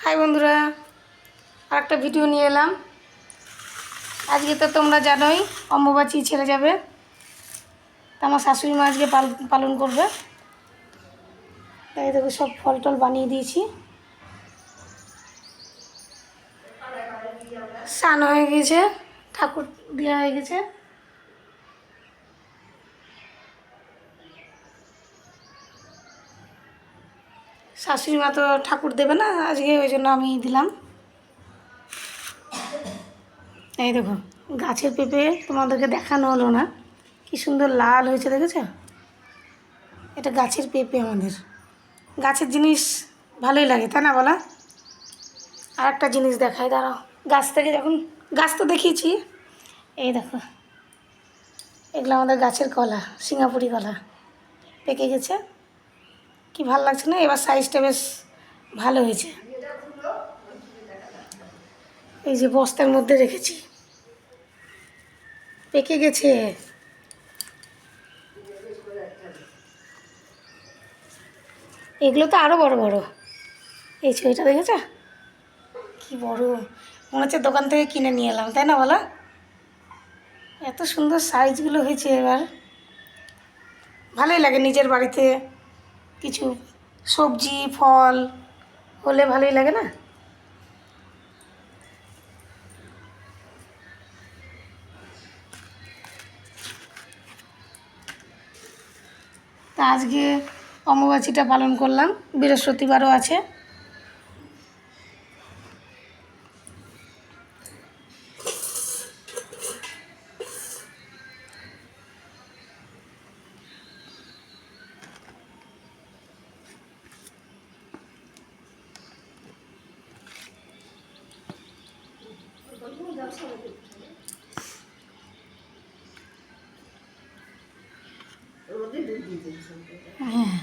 High বন্ধুরা, আরেকটা video নিয়ে এলাম। আজকে তো তোমরা জানোই অম্বুবাচী ছেড়ে যাবে, তা আমার শাশুড়ি মা আজকে পালন করবে। তাই দেখো সব ফল টল বানিয়ে দিয়েছি। স্নান হয়ে গেছে, ঠাকুর দেওয়া হয়ে গেছে। শাশুড়ি মা তো ঠাকুর দেবে না আজকে, ওই জন্য আমি দিলাম। এই দেখো গাছের পেঁপে তোমাদেরকে দেখানো হলো না, কি সুন্দর লাল হয়েছে, দেখেছো? এটা গাছের পেঁপে। আমাদের গাছের জিনিস ভালোই লাগে, তাই না বলা? আর একটা জিনিস দেখাই, দাঁড়াও। গাছ থেকে যখন গাছ তো দেখিয়েছি, এই দেখো এগুলো আমাদের গাছের কলা, সিঙ্গাপুরি কলা পেকে গেছে। কি ভালো লাগছে না? এবার সাইজটা বেশ ভালো হয়েছে। এই যে বস্তার মধ্যে রেখেছি, পেকে গেছে। এগুলো তো আরও বড় বড়। এই ছবিটা দেখেছ কি বড়, মনে হচ্ছে দোকান থেকে কিনে নিয়ে এলাম, তাই না বলা? এত সুন্দর সাইজগুলো হয়েছে। এবার ভালোই লাগে নিজের বাড়িতে কিছু সবজি ফল হলে, ভালোই লাগে না? তা আজকে অমাবাসীটা পালন করলাম, বৃহস্পতিবারও আছে। হ্যাঁ,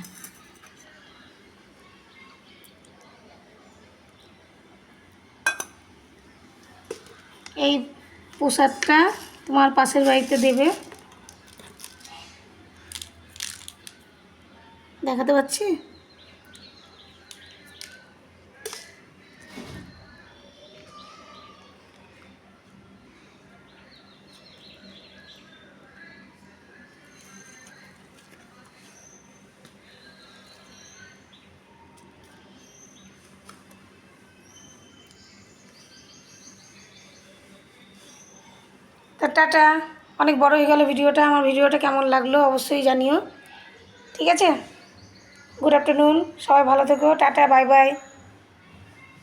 এই প্রসাদটা তোমার পাশের বাড়িতে দেবে, দেখাতে পাচ্ছি। তা টাটা, অনেক বড় হয়ে গেল ভিডিওটা। আমার ভিডিওটা কেমন লাগলো অবশ্যই জানিও, ঠিক আছে? গুড আফটারনুন, সবাই ভালো থেকো, টাটা, বাই বাই।